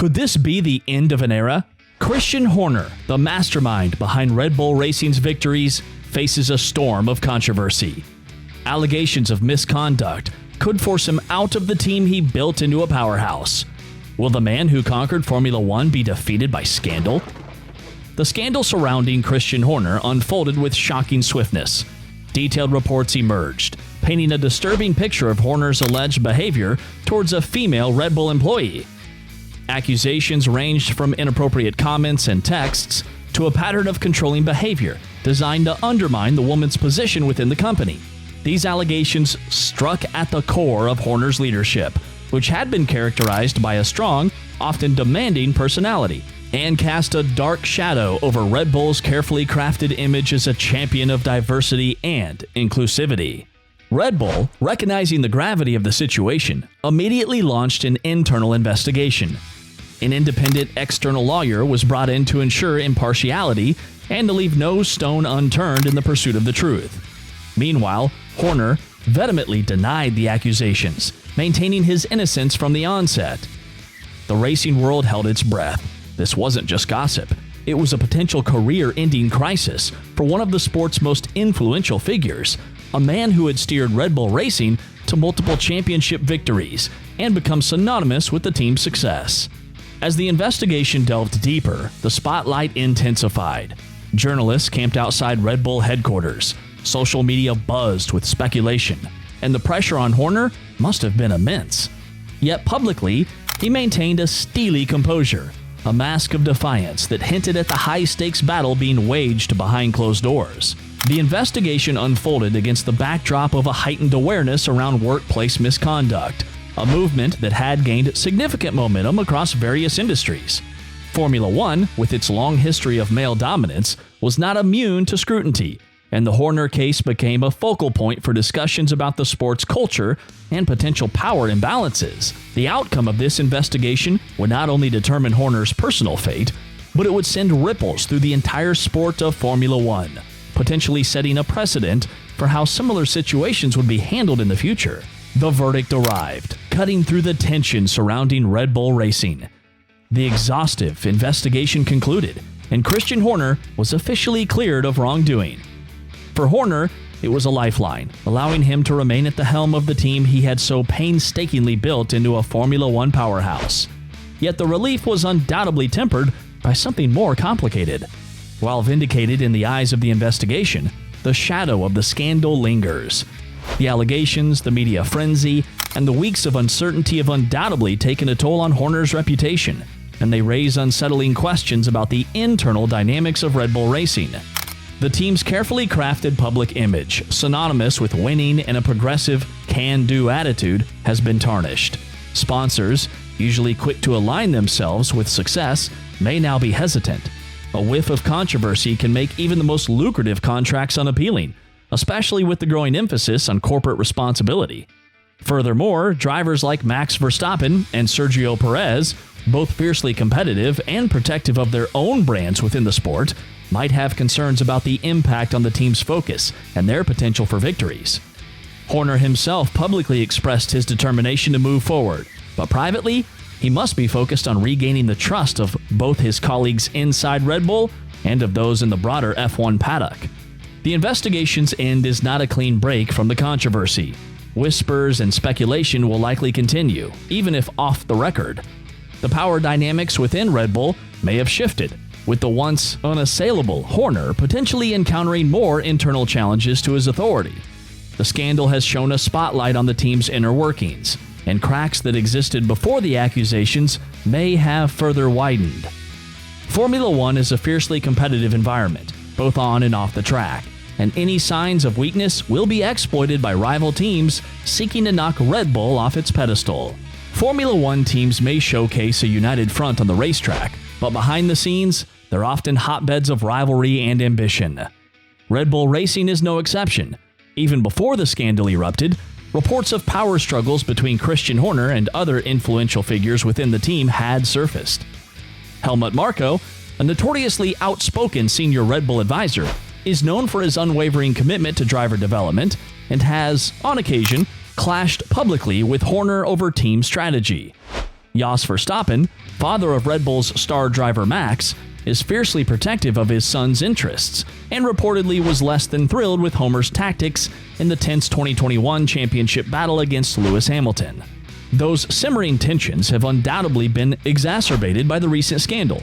Could this be the end of an era? Christian Horner, the mastermind behind Red Bull Racing's victories, faces a storm of controversy. Allegations of misconduct could force him out of the team he built into a powerhouse. Will the man who conquered Formula One be defeated by scandal? The scandal surrounding Christian Horner unfolded with shocking swiftness. Detailed reports emerged, painting a disturbing picture of Horner's alleged behavior towards a female Red Bull employee. Accusations ranged from inappropriate comments and texts to a pattern of controlling behavior designed to undermine the woman's position within the company. These allegations struck at the core of Horner's leadership, which had been characterized by a strong, often demanding personality, and cast a dark shadow over Red Bull's carefully crafted image as a champion of diversity and inclusivity. Red Bull, recognizing the gravity of the situation, immediately launched an internal investigation. An independent external lawyer was brought in to ensure impartiality and to leave no stone unturned in the pursuit of the truth. Meanwhile, Horner vehemently denied the accusations, maintaining his innocence from the onset. The racing world held its breath. This wasn't just gossip. It was a potential career-ending crisis for one of the sport's most influential figures, a man who had steered Red Bull Racing to multiple championship victories and become synonymous with the team's success. As the investigation delved deeper, the spotlight intensified. Journalists camped outside Red Bull headquarters. Social media buzzed with speculation, and the pressure on Horner must have been immense. Yet publicly, he maintained a steely composure, a mask of defiance that hinted at the high-stakes battle being waged behind closed doors. The investigation unfolded against the backdrop of a heightened awareness around workplace misconduct, a movement that had gained significant momentum across various industries. Formula One, with its long history of male dominance, was not immune to scrutiny, and the Horner case became a focal point for discussions about the sport's culture and potential power imbalances. The outcome of this investigation would not only determine Horner's personal fate, but it would send ripples through the entire sport of Formula One, potentially setting a precedent for how similar situations would be handled in the future. The verdict arrived, cutting through the tension surrounding Red Bull Racing. The exhaustive investigation concluded, and Christian Horner was officially cleared of wrongdoing. For Horner, it was a lifeline, allowing him to remain at the helm of the team he had so painstakingly built into a Formula One powerhouse. Yet the relief was undoubtedly tempered by something more complicated. While vindicated in the eyes of the investigation, the shadow of the scandal lingers. The allegations, the media frenzy, and the weeks of uncertainty have undoubtedly taken a toll on Horner's reputation, and they raise unsettling questions about the internal dynamics of Red Bull Racing. The team's carefully crafted public image, synonymous with winning and a progressive, can-do attitude, has been tarnished. Sponsors, usually quick to align themselves with success, may now be hesitant. A whiff of controversy can make even the most lucrative contracts unappealing, especially with the growing emphasis on corporate responsibility. Furthermore, drivers like Max Verstappen and Sergio Perez, both fiercely competitive and protective of their own brands within the sport, might have concerns about the impact on the team's focus and their potential for victories. Horner himself publicly expressed his determination to move forward, but privately, he must be focused on regaining the trust of both his colleagues inside Red Bull and of those in the broader F1 paddock. The investigation's end is not a clean break from the controversy. Whispers and speculation will likely continue, even if off the record. The power dynamics within Red Bull may have shifted, with the once unassailable Horner potentially encountering more internal challenges to his authority. The scandal has shone a spotlight on the team's inner workings, and cracks that existed before the accusations may have further widened. Formula One is a fiercely competitive environment, both on and off the track, and any signs of weakness will be exploited by rival teams seeking to knock Red Bull off its pedestal. Formula One teams may showcase a united front on the racetrack, but behind the scenes, they're often hotbeds of rivalry and ambition. Red Bull Racing is no exception. Even before the scandal erupted, reports of power struggles between Christian Horner and other influential figures within the team had surfaced. Helmut Marko, a notoriously outspoken senior Red Bull advisor, is known for his unwavering commitment to driver development and has, on occasion, clashed publicly with Horner over team strategy. Jos Verstappen, father of Red Bull's star driver Max, is fiercely protective of his son's interests and reportedly was less than thrilled with Homer's tactics in the tense 2021 championship battle against Lewis Hamilton. Those simmering tensions have undoubtedly been exacerbated by the recent scandal.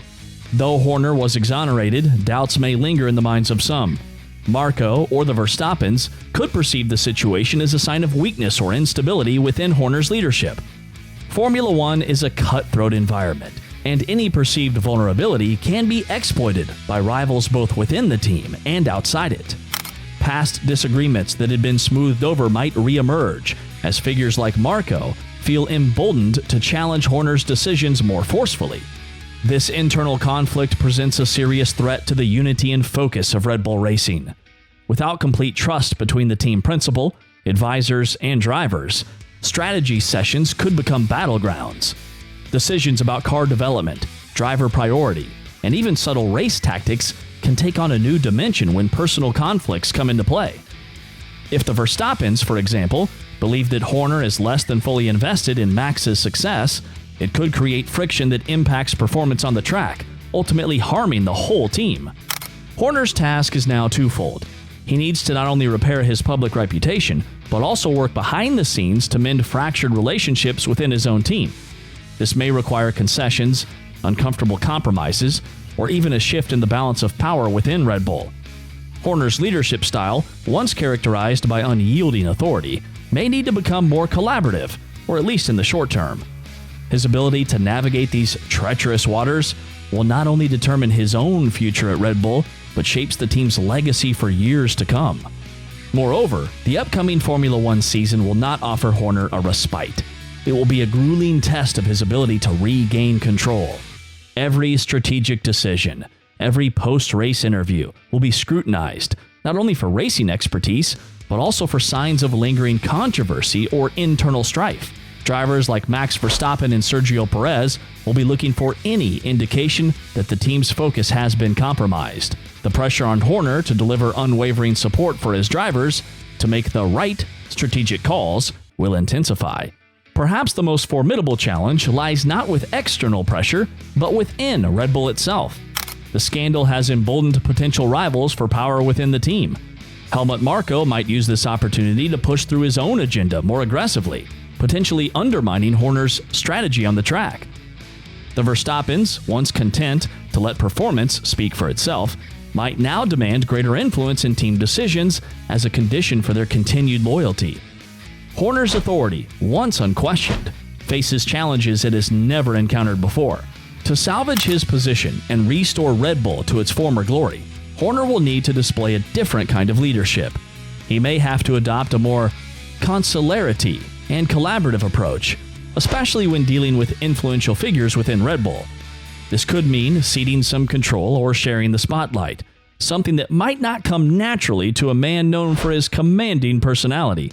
Though Horner was exonerated, doubts may linger in the minds of some. Marco, or the Verstappens, could perceive the situation as a sign of weakness or instability within Horner's leadership. Formula One is a cutthroat environment, and any perceived vulnerability can be exploited by rivals both within the team and outside it. Past disagreements that had been smoothed over might re-emerge, as figures like Marco feel emboldened to challenge Horner's decisions more forcefully. This internal conflict presents a serious threat to the unity and focus of Red Bull Racing. Without complete trust between the team principal, advisors, and drivers, strategy sessions could become battlegrounds. Decisions about car development, driver priority, and even subtle race tactics can take on a new dimension when personal conflicts come into play. If the Verstappens, for example, believe that Horner is less than fully invested in Max's success, it could create friction that impacts performance on the track, ultimately harming the whole team. Horner's task is now twofold. He needs to not only repair his public reputation, but also work behind the scenes to mend fractured relationships within his own team. This may require concessions, uncomfortable compromises, or even a shift in the balance of power within Red Bull. Horner's leadership style, once characterized by unyielding authority, may need to become more collaborative, or at least in the short term. His ability to navigate these treacherous waters will not only determine his own future at Red Bull, but shapes the team's legacy for years to come. Moreover, the upcoming Formula One season will not offer Horner a respite. It will be a grueling test of his ability to regain control. Every strategic decision, every post-race interview will be scrutinized, not only for racing expertise, but also for signs of lingering controversy or internal strife. Drivers like Max Verstappen and Sergio Perez will be looking for any indication that the team's focus has been compromised. The pressure on Horner to deliver unwavering support for his drivers to make the right strategic calls will intensify. Perhaps the most formidable challenge lies not with external pressure, but within Red Bull itself. The scandal has emboldened potential rivals for power within the team. Helmut Marko might use this opportunity to push through his own agenda more aggressively, potentially undermining Horner's strategy on the track. The Verstappens, once content to let performance speak for itself, might now demand greater influence in team decisions as a condition for their continued loyalty. Horner's authority, once unquestioned, faces challenges it has never encountered before. To salvage his position and restore Red Bull to its former glory, Horner will need to display a different kind of leadership. He may have to adopt a more consularity and collaborative approach, especially when dealing with influential figures within Red Bull. This could mean ceding some control or sharing the spotlight, something that might not come naturally to a man known for his commanding personality.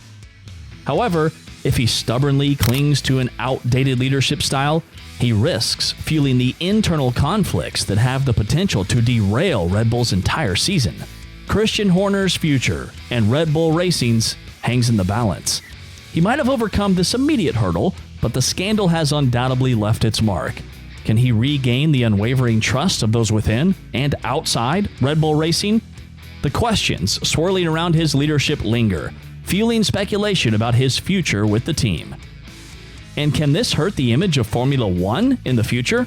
However, if he stubbornly clings to an outdated leadership style, he risks fueling the internal conflicts that have the potential to derail Red Bull's entire season. Christian Horner's future and Red Bull Racing's hangs in the balance. He might have overcome this immediate hurdle, but the scandal has undoubtedly left its mark. Can he regain the unwavering trust of those within and outside Red Bull Racing? The questions swirling around his leadership linger, fueling speculation about his future with the team. And can this hurt the image of Formula One in the future?